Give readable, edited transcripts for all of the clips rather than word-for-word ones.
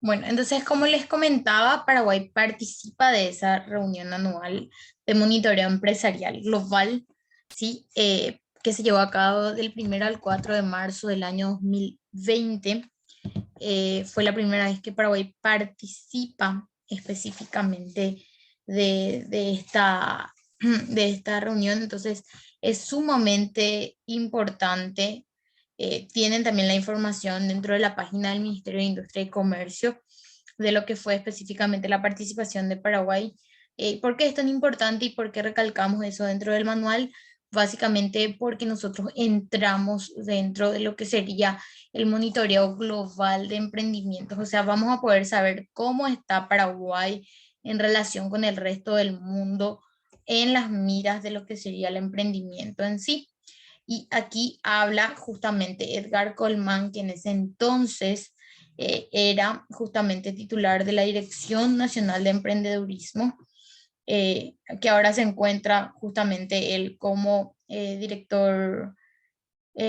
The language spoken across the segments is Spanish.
Bueno, entonces, como les comentaba, Paraguay participa de esa reunión anual de monitoreo empresarial global, ¿sí? Que se llevó a cabo del 1 al 4 de marzo del año 2020. Fue la primera vez que Paraguay participa específicamente de esta, de esta reunión, entonces es sumamente importante. Tienen también la información dentro de la página del Ministerio de Industria y Comercio de lo que fue específicamente la participación de Paraguay. ¿Por qué es tan importante y por qué recalcamos eso dentro del manual? Básicamente porque nosotros entramos dentro de lo que sería el monitoreo global de emprendimientos, o sea, vamos a poder saber cómo está Paraguay en relación con el resto del mundo en las miras de lo que sería el emprendimiento en sí. Y aquí habla justamente Edgar Colmán, que en ese entonces era justamente titular de la Dirección Nacional de Emprendedurismo, que ahora se encuentra justamente él como director,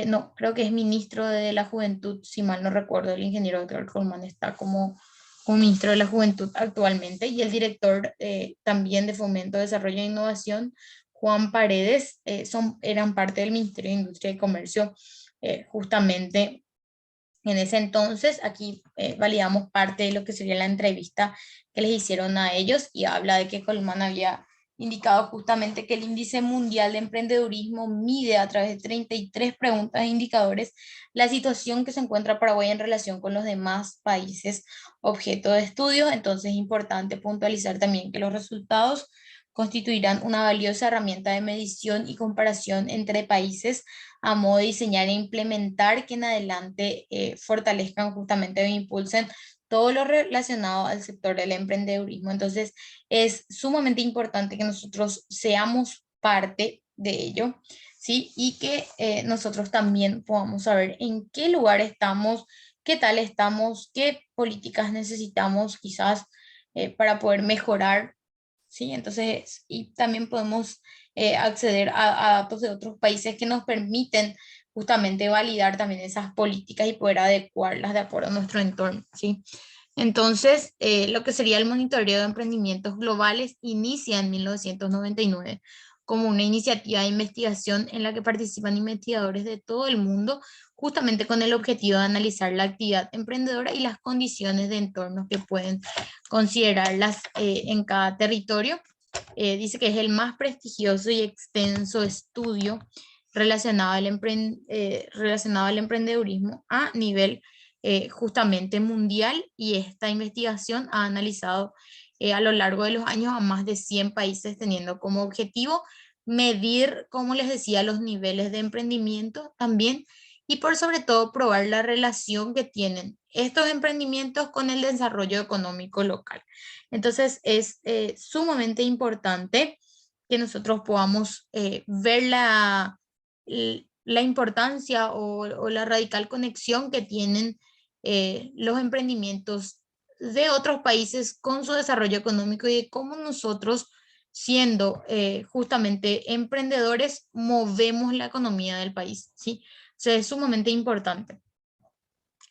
no, creo que es ministro de la Juventud, si mal no recuerdo, el ingeniero Edgar Colmán está como ministro de la Juventud actualmente, y el director también de Fomento, Desarrollo e Innovación, Juan Paredes, eran parte del Ministerio de Industria y Comercio justamente en ese entonces. Aquí validamos parte de lo que sería la entrevista que les hicieron a ellos, y habla de que Colman había indicado justamente que el índice mundial de emprendedurismo mide a través de 33 preguntas e indicadores la situación que se encuentra Paraguay en relación con los demás países objeto de estudio. Entonces es importante puntualizar también que los resultados constituirán una valiosa herramienta de medición y comparación entre países a modo de diseñar e implementar que en adelante fortalezcan justamente o impulsen todo lo relacionado al sector del emprendedurismo. Entonces, es sumamente importante que nosotros seamos parte de ello, ¿sí? Y que nosotros también podamos saber en qué lugar estamos, qué tal estamos, qué políticas necesitamos quizás para poder mejorar, ¿sí? Entonces, y también podemos acceder a datos de otros países que nos permiten justamente validar también esas políticas y poder adecuarlas de acuerdo a nuestro entorno, ¿sí? Entonces, lo que sería el monitoreo de emprendimientos globales inicia en 1999 como una iniciativa de investigación en la que participan investigadores de todo el mundo, justamente con el objetivo de analizar la actividad emprendedora y las condiciones de entorno que pueden considerarlas en cada territorio. Dice que es el más prestigioso y extenso estudio relacionado al emprendedurismo a nivel justamente mundial, y esta investigación ha analizado a lo largo de los años a más de 100 países, teniendo como objetivo medir, como les decía, los niveles de emprendimiento también, y por sobre todo probar la relación que tienen estos emprendimientos con el desarrollo económico local. Entonces es sumamente importante que nosotros podamos ver la importancia o la radical conexión que tienen los emprendimientos de otros países con su desarrollo económico, y de cómo nosotros, siendo justamente emprendedores, movemos la economía del país, ¿sí? O sea, es sumamente importante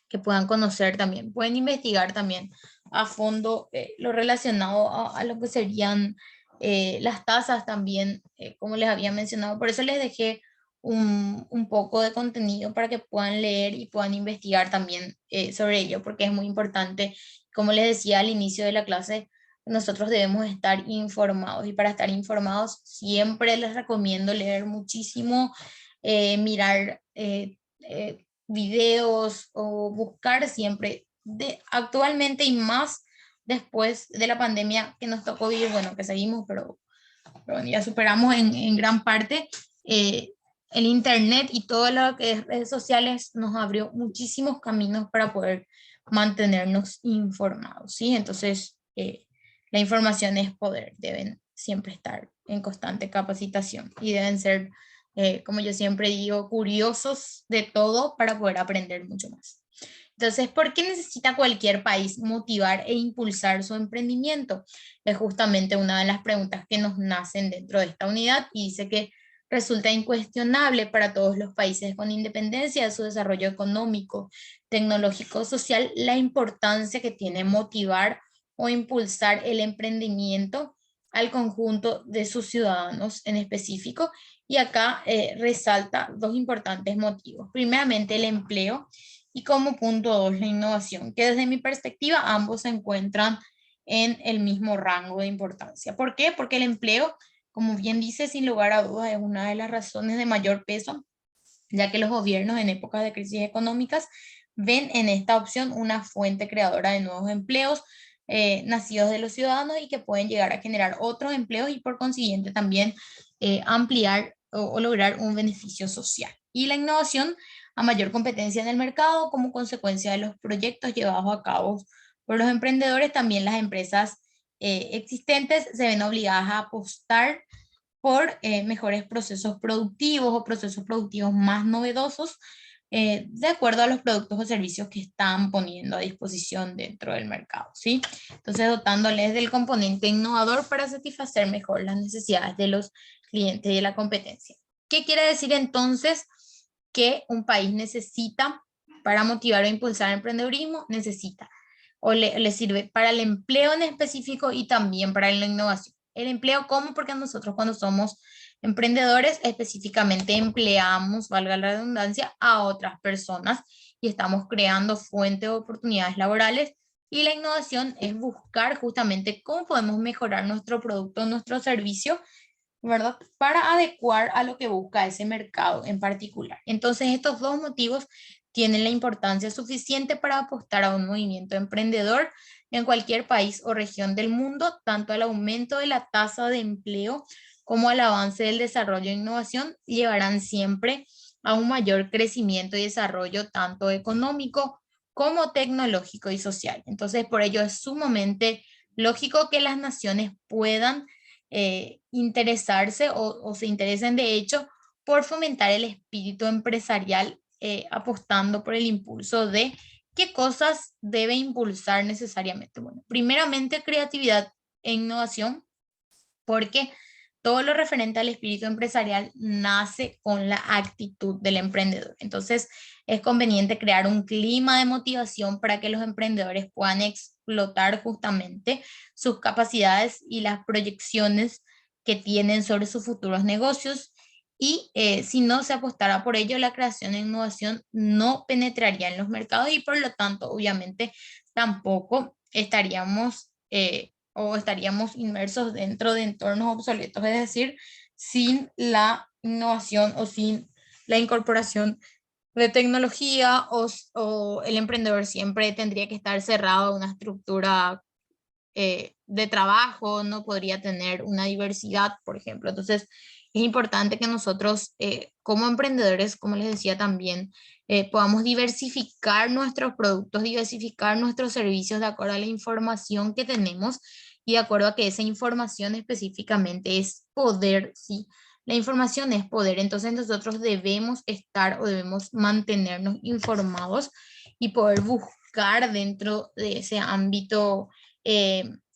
que puedan conocer también, pueden investigar también a fondo lo relacionado a lo que serían las tasas también, como les había mencionado. Por eso les dejé un poco de contenido para que puedan leer y puedan investigar también sobre ello, porque es muy importante. Como les decía al inicio de la clase, nosotros debemos estar informados, y para estar informados siempre les recomiendo leer muchísimo, mirar videos o buscar siempre actualmente, y más después de la pandemia que nos tocó vivir, bueno, que seguimos, pero bueno, ya superamos en gran parte. eh, el internet y todo lo que es redes sociales nos abrió muchísimos caminos para poder mantenernos informados, ¿sí? Entonces, la información es poder, deben siempre estar en constante capacitación y deben ser, como yo siempre digo, curiosos de todo para poder aprender mucho más. Entonces, ¿por qué necesita cualquier país motivar e impulsar su emprendimiento? Es justamente una de las preguntas que nos nacen dentro de esta unidad, y dice que Resulta incuestionable para todos los países con independencia de su desarrollo económico, tecnológico, social, la importancia que tiene motivar o impulsar el emprendimiento al conjunto de sus ciudadanos en específico. Y acá resalta dos importantes motivos. Primeramente, el empleo y como punto dos, la innovación, que desde mi perspectiva ambos se encuentran en el mismo rango de importancia. ¿Por qué? Porque el empleo, como bien dice, sin lugar a dudas, es una de las razones de mayor peso, ya que los gobiernos en épocas de crisis económicas ven en esta opción una fuente creadora de nuevos empleos nacidos de los ciudadanos y que pueden llegar a generar otros empleos y por consiguiente también ampliar o lograr un beneficio social. Y la innovación a mayor competencia en el mercado como consecuencia de los proyectos llevados a cabo por los emprendedores, también las empresas existentes se ven obligadas a apostar por mejores procesos productivos o procesos productivos más novedosos de acuerdo a los productos o servicios que están poniendo a disposición dentro del mercado, ¿sí? Entonces, dotándoles del componente innovador para satisfacer mejor las necesidades de los clientes y de la competencia. ¿Qué quiere decir entonces que un país necesita para motivar o impulsar el emprendedurismo? Necesita o le sirve para el empleo en específico y también para la innovación. El empleo, ¿cómo? Porque nosotros cuando somos emprendedores específicamente empleamos, valga la redundancia, a otras personas y estamos creando fuentes de oportunidades laborales. Y la innovación es buscar justamente cómo podemos mejorar nuestro producto, nuestro servicio, ¿verdad? Para adecuar a lo que busca ese mercado en particular. Entonces, estos dos motivos tienen la importancia suficiente para apostar a un movimiento emprendedor en cualquier país o región del mundo, tanto al aumento de la tasa de empleo como al avance del desarrollo e innovación, llevarán siempre a un mayor crecimiento y desarrollo tanto económico como tecnológico y social. Entonces, por ello es sumamente lógico que las naciones puedan interesarse o se interesen de hecho por fomentar el espíritu empresarial, apostando por el impulso de qué cosas debe impulsar necesariamente. Bueno, primeramente creatividad e innovación, porque todo lo referente al espíritu empresarial nace con la actitud del emprendedor. Entonces, es conveniente crear un clima de motivación para que los emprendedores puedan explotar justamente sus capacidades y las proyecciones que tienen sobre sus futuros negocios. Y si no se apostara por ello, la creación e innovación no penetraría en los mercados y por lo tanto, obviamente, tampoco estaríamos o estaríamos inmersos dentro de entornos obsoletos, es decir, sin la innovación o sin la incorporación de tecnología o el emprendedor siempre tendría que estar cerrado a una estructura de trabajo, no podría tener una diversidad, por ejemplo. Entonces, es importante que nosotros, como emprendedores, como les decía también, podamos diversificar nuestros productos, diversificar nuestros servicios de acuerdo a la información que tenemos y de acuerdo a que esa información específicamente es poder, ¿sí? La información es poder, entonces nosotros debemos estar o debemos mantenernos informados y poder buscar dentro de ese ámbito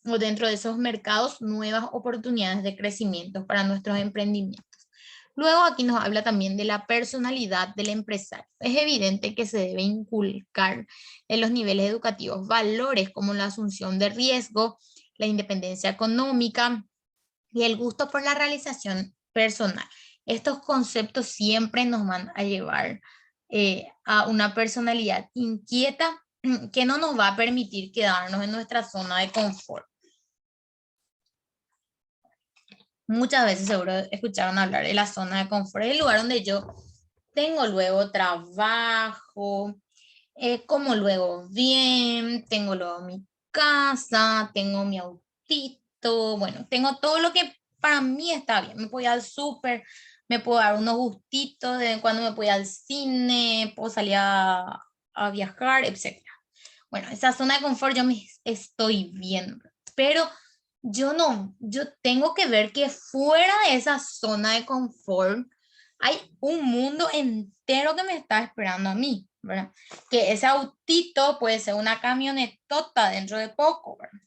o dentro de esos mercados nuevas oportunidades de crecimiento para nuestros emprendimientos. Luego aquí nos habla también de la personalidad del empresario. Es evidente que se debe inculcar en los niveles educativos valores como la asunción de riesgo, la independencia económica y el gusto por la realización personal. Estos conceptos siempre nos van a llevar a una personalidad inquieta que no nos va a permitir quedarnos en nuestra zona de confort. Muchas veces seguro escucharon hablar de la zona de confort, el lugar donde yo tengo luego trabajo, como luego bien, tengo luego mi casa, tengo mi autito, bueno, tengo todo lo que para mí está bien. Me puedo ir al súper, me puedo dar unos gustitos, de vez en cuando me puedo ir al cine, puedo salir a viajar, etc. Bueno, esa zona de confort yo me estoy viendo, pero yo tengo que ver que fuera de esa zona de confort hay un mundo entero que me está esperando a mí, ¿verdad? Que ese autito puede ser una camionetota dentro de poco, ¿verdad?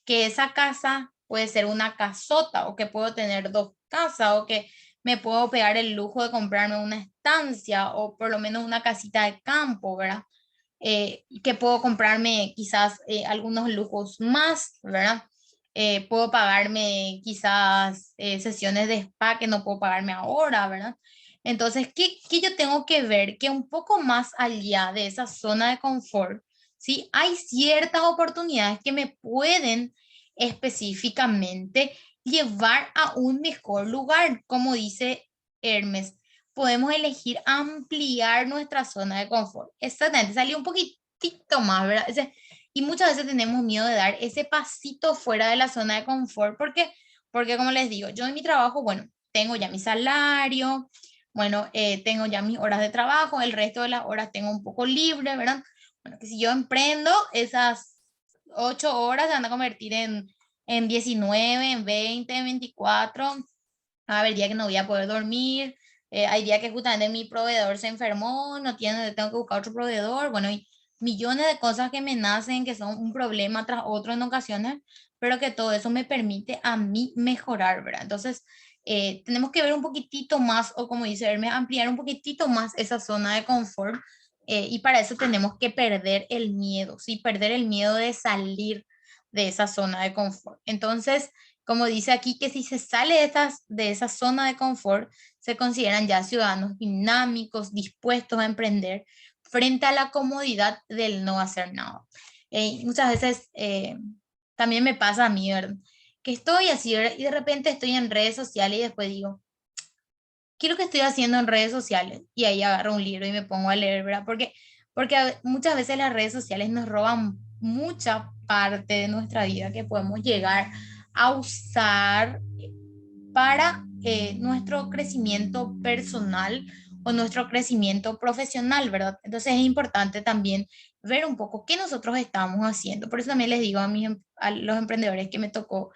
Que esa casa puede ser una casota o que puedo tener dos casas o que me puedo pegar el lujo de comprarme una estancia o por lo menos una casita de campo, ¿verdad? Que puedo comprarme quizás algunos lujos más, ¿verdad? Puedo pagarme quizás sesiones de spa que no puedo pagarme ahora, ¿verdad? Entonces, ¿qué yo tengo que ver? Que un poco más allá de esa zona de confort, ¿sí? Hay ciertas oportunidades que me pueden específicamente llevar a un mejor lugar, como dice Hermes. Podemos elegir ampliar nuestra zona de confort. Exactamente, salir un poquitito más, ¿verdad? Y muchas veces tenemos miedo de dar ese pasito fuera de la zona de confort. ¿Por qué? Porque como les digo, yo en mi trabajo, bueno, tengo ya mi salario, bueno, tengo ya mis horas de trabajo, el resto de las horas tengo un poco libre, ¿verdad? Bueno, que si yo emprendo, esas 8 horas se van a convertir en 19, en 20, en 24. Va a haber días que no voy a poder dormir, hay días que justamente mi proveedor se enfermó, no tiene, tengo que buscar otro proveedor, bueno, y millones de cosas que me nacen, que son un problema tras otro en ocasiones, pero que todo eso me permite a mí mejorar, ¿verdad? Entonces, tenemos que ver un poquitito más, o como dice Hermes, ampliar un poquitito más esa zona de confort, y para eso tenemos que perder el miedo, ¿sí? Perder el miedo de salir de esa zona de confort. Entonces, como dice aquí, que si se sale de esa zona de confort, se consideran ya ciudadanos dinámicos, dispuestos a emprender frente a la comodidad del no hacer nada. Muchas veces también me pasa a mí, ¿verdad? Que estoy así, ¿verdad? Y de repente estoy en redes sociales y después digo, ¿qué es lo que estoy haciendo en redes sociales? Y ahí agarro un libro y me pongo a leer, ¿verdad? Porque muchas veces las redes sociales nos roban mucha parte de nuestra vida que podemos llegar a usar para nuestro crecimiento personal o nuestro crecimiento profesional, ¿verdad? Entonces es importante también ver un poco qué nosotros estamos haciendo. Por eso también les digo a los emprendedores que me tocó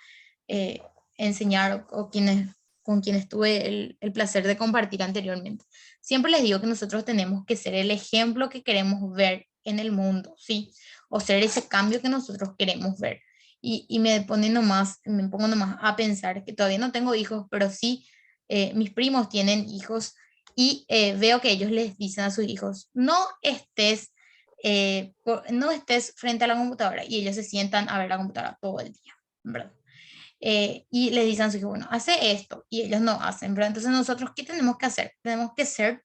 eh, enseñar o quienes, con quienes tuve el placer de compartir anteriormente. Siempre les digo que nosotros tenemos que ser el ejemplo que queremos ver en el mundo, ¿sí? O ser ese cambio que nosotros queremos ver. Y me pongo nomás a pensar que todavía no tengo hijos, pero sí mis primos tienen hijos y veo que ellos les dicen a sus hijos, no estés frente a la computadora, y ellos se sientan a ver la computadora todo el día, ¿verdad? Y le dicen a sus hijos, bueno, hace esto, y ellos no hacen, ¿verdad? Entonces nosotros, ¿qué tenemos que hacer? Tenemos que ser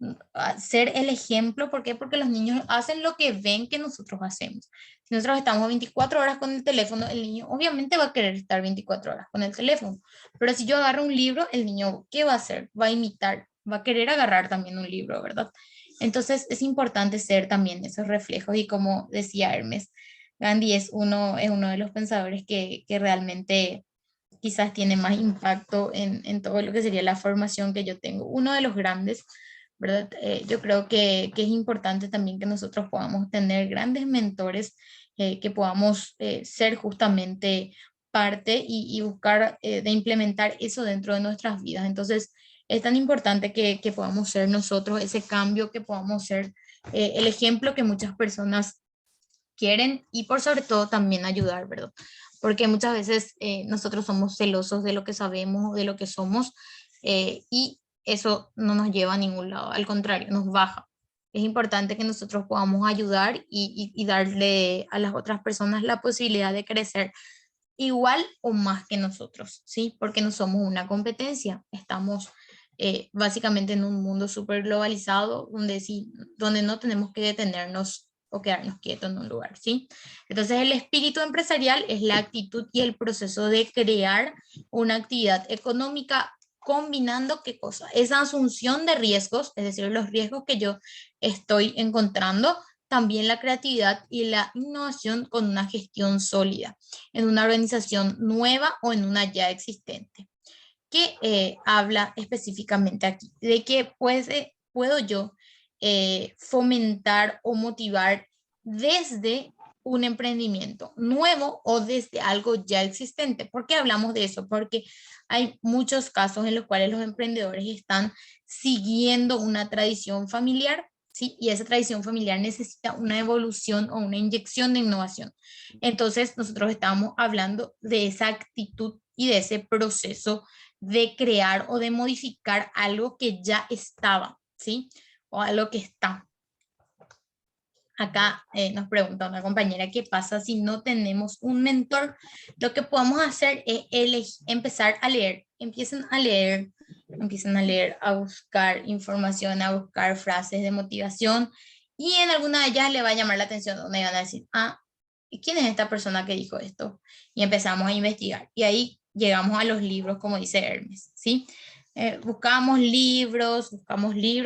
el ejemplo. ¿Por qué? Porque los niños hacen lo que ven que nosotros hacemos. Si nosotros estamos 24 horas con el teléfono, el niño obviamente va a querer estar 24 horas con el teléfono. Pero si yo agarro un libro, el niño, ¿qué va a hacer? Va a imitar, va a querer agarrar también un libro, ¿verdad? Entonces es importante ser también esos reflejos, y como decía Hermes, Gandhi es uno de los pensadores que realmente quizás tiene más impacto en todo lo que sería la formación que yo tengo. Uno de los grandes, ¿verdad? Yo creo que es importante también que nosotros podamos tener grandes mentores, que podamos ser justamente parte y buscar de implementar eso dentro de nuestras vidas. Entonces, es tan importante que podamos ser nosotros ese cambio, que podamos ser el ejemplo que muchas personas quieren, y por sobre todo también ayudar, ¿verdad? Porque muchas veces nosotros somos celosos de lo que sabemos, de lo que somos, y eso no nos lleva a ningún lado, al contrario, nos baja. Es importante que nosotros podamos ayudar y darle a las otras personas la posibilidad de crecer igual o más que nosotros, ¿sí? Porque no somos una competencia, estamos básicamente en un mundo súper globalizado donde, sí, donde no tenemos que detenernos o quedarnos quietos en un lugar, ¿sí? Entonces el espíritu empresarial es la actitud y el proceso de crear una actividad económica combinando qué cosa, esa asunción de riesgos, es decir, los riesgos que yo estoy encontrando, también la creatividad y la innovación con una gestión sólida en una organización nueva o en una ya existente. ¿Qué habla específicamente aquí? De que puedo yo fomentar o motivar desde un emprendimiento nuevo o desde algo ya existente. ¿Por qué hablamos de eso? Porque hay muchos casos en los cuales los emprendedores están siguiendo una tradición familiar, ¿sí? Y esa tradición familiar necesita una evolución o una inyección de innovación. Entonces, nosotros estamos hablando de esa actitud y de ese proceso de crear o de modificar algo que ya estaba, ¿sí? O algo que está. Acá nos pregunta una compañera, ¿qué pasa si no tenemos un mentor? Lo que podemos hacer es empezar a leer. Empiecen a leer, a buscar información, a buscar frases de motivación y en alguna de ellas le va a llamar la atención donde van a decir, ah, ¿y quién es esta persona que dijo esto? Y empezamos a investigar. Y ahí llegamos a los libros, como dice Hermes, ¿sí? Buscamos libros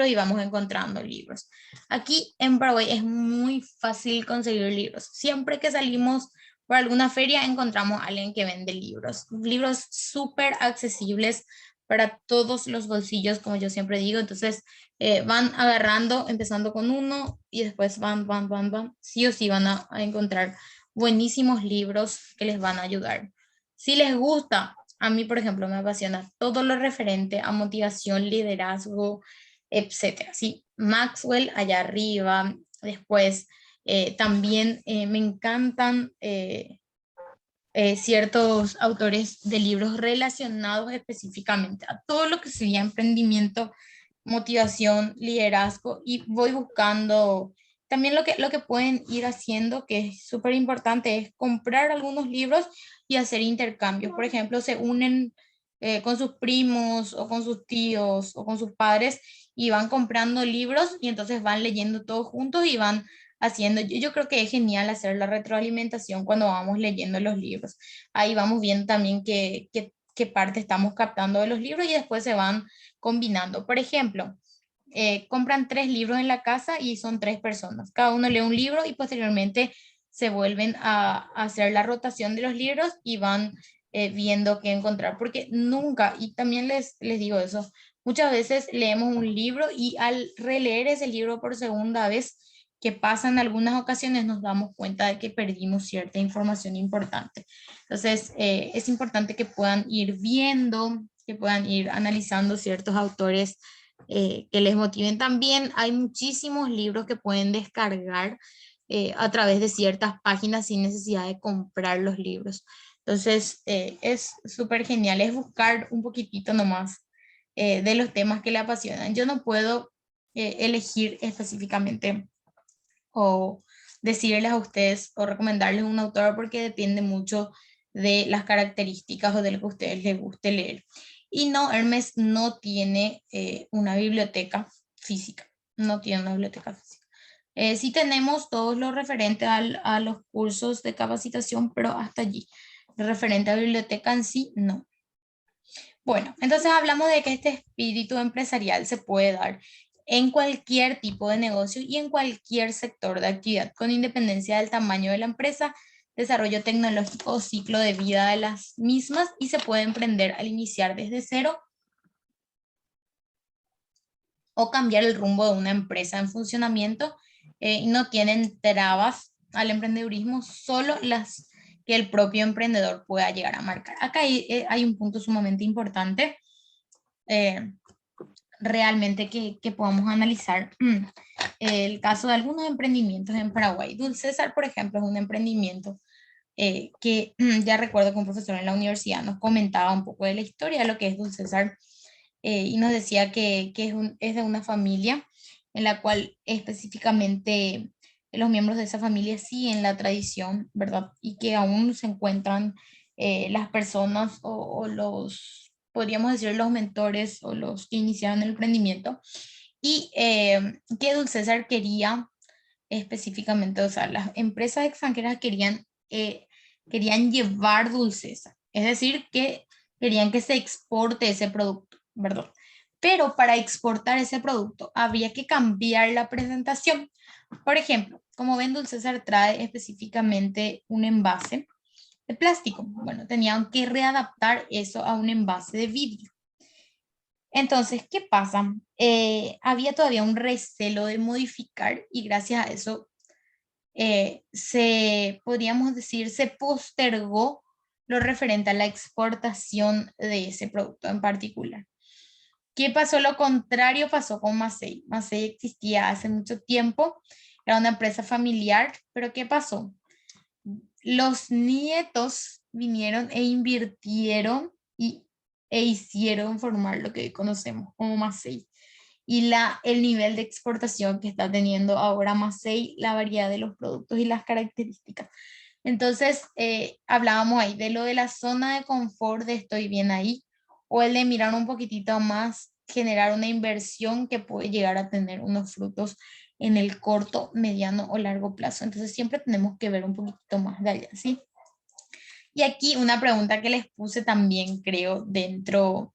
y vamos encontrando libros. Aquí en Paraguay es muy fácil conseguir libros. Siempre que salimos por alguna feria encontramos a alguien que vende libros. Libros súper accesibles para todos los bolsillos, como yo siempre digo. Entonces van agarrando, empezando con uno y después van. Sí o sí van a encontrar buenísimos libros que les van a ayudar. Si les gusta, a mí por ejemplo me apasiona todo lo referente a motivación, liderazgo, etcétera. Sí, Maxwell allá arriba, después también me encantan ciertos autores de libros relacionados específicamente a todo lo que sería emprendimiento, motivación, liderazgo y voy buscando también lo que pueden ir haciendo, que es súper importante, es comprar algunos libros y hacer intercambios. Por ejemplo, se unen con sus primos o con sus tíos o con sus padres y van comprando libros y entonces van leyendo todos juntos y van haciendo. Yo creo que es genial hacer la retroalimentación cuando vamos leyendo los libros. Ahí vamos viendo también qué parte estamos captando de los libros y después se van combinando. Por ejemplo, compran 3 libros en la casa y son 3 personas. Cada uno lee un libro y posteriormente se vuelven a hacer la rotación de los libros y van viendo qué encontrar. Porque nunca, y también les digo eso, muchas veces leemos un libro y al releer ese libro por segunda vez, que pasa en algunas ocasiones, nos damos cuenta de que perdimos cierta información importante. Entonces, es importante que puedan ir viendo, que puedan ir analizando ciertos autores que les motiven. También hay muchísimos libros que pueden descargar a través de ciertas páginas sin necesidad de comprar los libros. Entonces, es súper genial, es buscar un poquitito nomás de los temas que le apasionan. Yo no puedo elegir específicamente o decirles a ustedes o recomendarles un autor porque depende mucho de las características o de lo que a ustedes les guste leer. Y no, Hermes no tiene una biblioteca física, no tiene una biblioteca física. Sí tenemos todos los referentes a los cursos de capacitación, pero hasta allí. Lo referente a biblioteca en sí, no. Bueno, entonces hablamos de que este espíritu empresarial se puede dar en cualquier tipo de negocio y en cualquier sector de actividad, con independencia del tamaño de la empresa, desarrollo tecnológico o ciclo de vida de las mismas, y se puede emprender al iniciar desde cero o cambiar el rumbo de una empresa en funcionamiento y no tienen trabas al emprendedurismo, solo las que el propio emprendedor pueda llegar a marcar. Acá hay un punto sumamente importante eh, realmente que podamos analizar el caso de algunos emprendimientos en Paraguay. Dulcesar, por ejemplo, es un emprendimiento que ya recuerdo que un profesor en la universidad nos comentaba un poco de la historia de lo que es Dulcesar y nos decía que es de una familia en la cual específicamente los miembros de esa familia siguen la tradición, ¿verdad? Y que aún se encuentran las personas o los, podríamos decir, los mentores o los que iniciaron el emprendimiento y que Dulcesar quería específicamente, o sea, las empresas extranjeras querían llevar Dulcesar, es decir, que querían que se exporte ese producto, ¿verdad? Pero para exportar ese producto había que cambiar la presentación. Por ejemplo, como ven, Dulcesar trae específicamente un envase de plástico. Bueno, tenían que readaptar eso a un envase de vidrio. Entonces, ¿qué pasa? Había todavía un recelo de modificar y gracias a eso podríamos decir, se postergó lo referente a la exportación de ese producto en particular. ¿Qué pasó? Lo contrario pasó con Macei. Macei existía hace mucho tiempo, era una empresa familiar, pero ¿qué pasó? Los nietos vinieron e invirtieron y e hicieron formar lo que hoy conocemos como Macei. Y el nivel de exportación que está teniendo ahora Macei, la variedad de los productos y las características. Entonces, hablábamos ahí de lo de la zona de confort de estoy bien ahí, o el de mirar un poquitito más, generar una inversión que puede llegar a tener unos frutos en el corto, mediano o largo plazo. Entonces, siempre tenemos que ver un poquitito más de allá, ¿sí? Y aquí una pregunta que les puse también, creo, dentro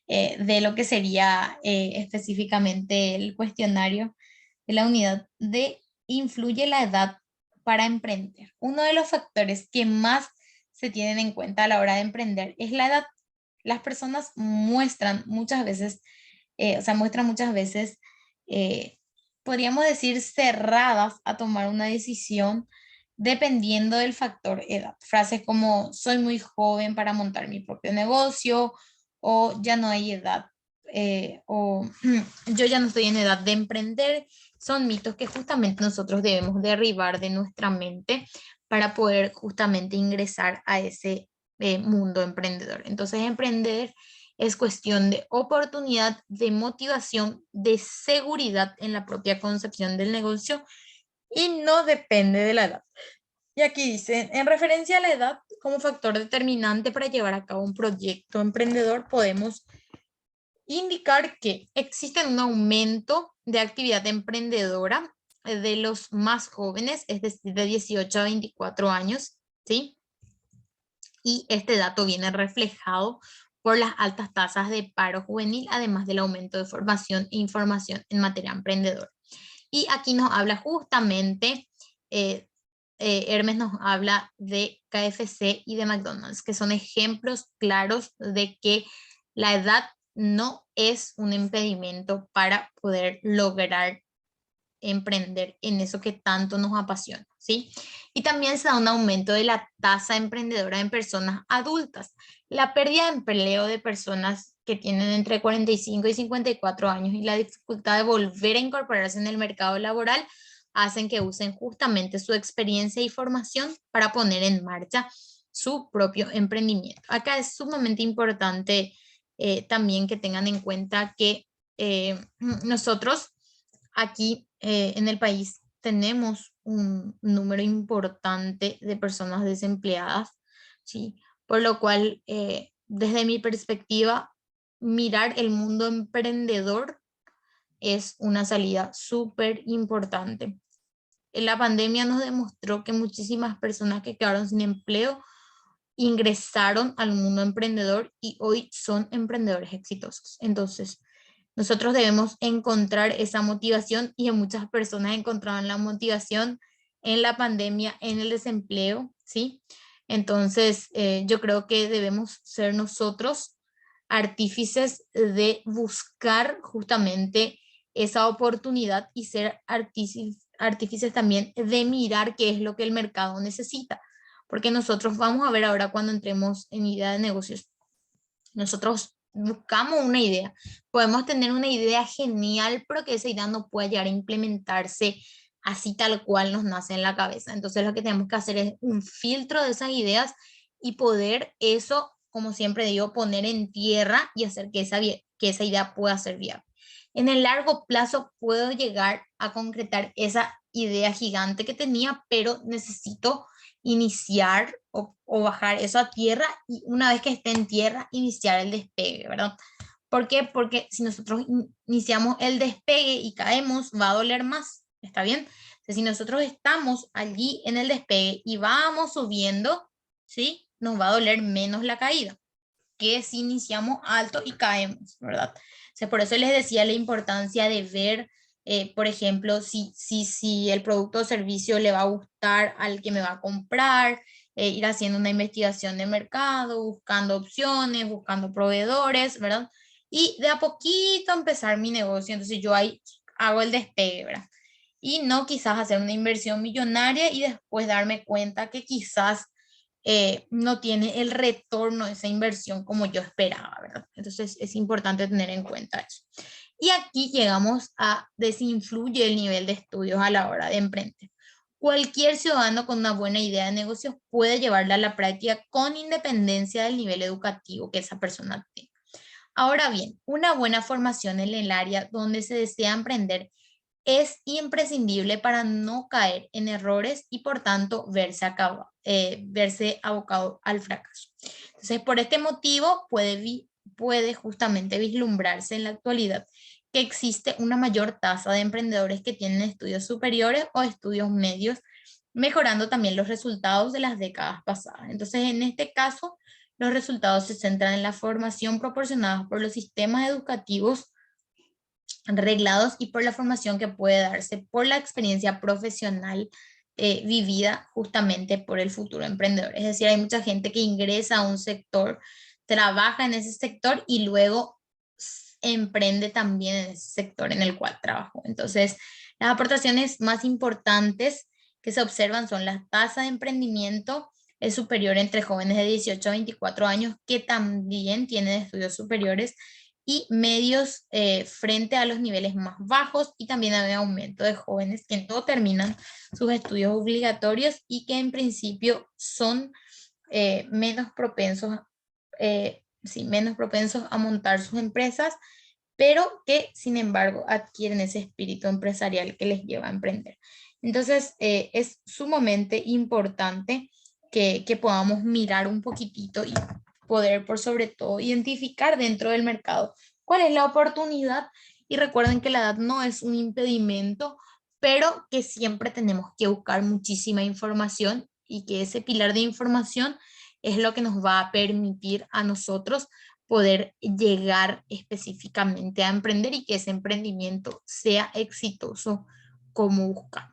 de lo que sería específicamente el cuestionario de la unidad de ¿influye la edad para emprender? Uno de los factores que más se tienen en cuenta a la hora de emprender es la edad. Las personas muestran muchas veces, muestran muchas veces, eh, podríamos decir, cerradas a tomar una decisión dependiendo del factor edad. Frases como soy muy joven para montar mi propio negocio o ya no hay edad o yo ya no estoy en edad de emprender, son mitos que justamente nosotros debemos derribar de nuestra mente para poder justamente ingresar a ese mundo emprendedor. Entonces, emprender es cuestión de oportunidad, de motivación, de seguridad en la propia concepción del negocio y no depende de la edad. Y aquí dice, en referencia a la edad como factor determinante para llevar a cabo un proyecto emprendedor, podemos indicar que existe un aumento de actividad emprendedora de los más jóvenes, es decir, de 18 a 24 años, ¿sí? Y este dato viene reflejado por las altas tasas de paro juvenil, además del aumento de formación e información en materia emprendedora. Y aquí nos habla justamente, Hermes nos habla de KFC y de McDonald's, que son ejemplos claros de que la edad no es un impedimento para poder lograr emprender en eso que tanto nos apasiona, ¿sí? Y también se da un aumento de la tasa emprendedora en personas adultas. La pérdida de empleo de personas que tienen entre 45 y 54 años y la dificultad de volver a incorporarse en el mercado laboral hacen que usen justamente su experiencia y formación para poner en marcha su propio emprendimiento. Acá es sumamente importante también que tengan en cuenta que nosotros aquí en el país tenemos un número importante de personas desempleadas, ¿sí? Por lo cual, desde mi perspectiva, mirar el mundo emprendedor es una salida súper importante. La pandemia nos demostró que muchísimas personas que quedaron sin empleo ingresaron al mundo emprendedor y hoy son emprendedores exitosos. Entonces, nosotros debemos encontrar esa motivación y en muchas personas encontraban la motivación en la pandemia, en el desempleo, ¿sí? Entonces, yo creo que debemos ser nosotros artífices de buscar justamente esa oportunidad y ser artífices también de mirar qué es lo que el mercado necesita. Porque nosotros vamos a ver ahora cuando entremos en idea de negocios, nosotros buscamos una idea, podemos tener una idea genial, pero que esa idea no pueda llegar a implementarse así tal cual nos nace en la cabeza. Entonces lo que tenemos que hacer es un filtro de esas ideas y poder eso, como siempre digo, poner en tierra y hacer que esa idea pueda ser viable. En el largo plazo puedo llegar a concretar esa idea gigante que tenía, pero necesito iniciar o bajar eso a tierra y una vez que esté en tierra, iniciar el despegue, ¿verdad? ¿Por qué? Porque si nosotros iniciamos el despegue y caemos, va a doler más, ¿está bien? Entonces, si nosotros estamos allí en el despegue y vamos subiendo, ¿sí? Nos va a doler menos la caída que si iniciamos alto y caemos, ¿verdad? O sea, por eso les decía la importancia de ver, por ejemplo, si el producto o servicio le va a gustar al que me va a comprar, ir haciendo una investigación de mercado, buscando opciones, buscando proveedores, ¿verdad? Y de a poquito empezar mi negocio. Entonces yo ahí hago el despegue, ¿verdad? Y no quizás hacer una inversión millonaria y después darme cuenta que quizás no tiene el retorno de esa inversión como yo esperaba, ¿verdad? Entonces es importante tener en cuenta eso. Y aquí llegamos a desinfluye el nivel de estudios a la hora de emprender. Cualquier ciudadano con una buena idea de negocios puede llevarla a la práctica con independencia del nivel educativo que esa persona tenga. Ahora bien, una buena formación en el área donde se desea emprender es imprescindible para no caer en errores y por tanto verse abocado al fracaso. Entonces, por este motivo puede justamente vislumbrarse en la actualidad que existe una mayor tasa de emprendedores que tienen estudios superiores o estudios medios, mejorando también los resultados de las décadas pasadas. Entonces, en este caso, los resultados se centran en la formación proporcionada por los sistemas educativos reglados y por la formación que puede darse por la experiencia profesional vivida justamente por el futuro emprendedor. Es decir, hay mucha gente que ingresa a un sector, trabaja en ese sector y luego emprende también en ese sector en el cual trabajó. Entonces, las aportaciones más importantes que se observan son la tasa de emprendimiento es superior entre jóvenes de 18 a 24 años que también tienen estudios superiores y medios frente a los niveles más bajos, y también hay aumento de jóvenes que no terminan sus estudios obligatorios y que en principio son menos propensos, menos propensos a montar sus empresas, pero que sin embargo adquieren ese espíritu empresarial que les lleva a emprender. Entonces, es sumamente importante que podamos mirar un poquitito y poder, por sobre todo, identificar dentro del mercado cuál es la oportunidad. Y recuerden que la edad no es un impedimento, pero que siempre tenemos que buscar muchísima información y que ese pilar de información es lo que nos va a permitir a nosotros poder llegar específicamente a emprender y que ese emprendimiento sea exitoso como buscamos.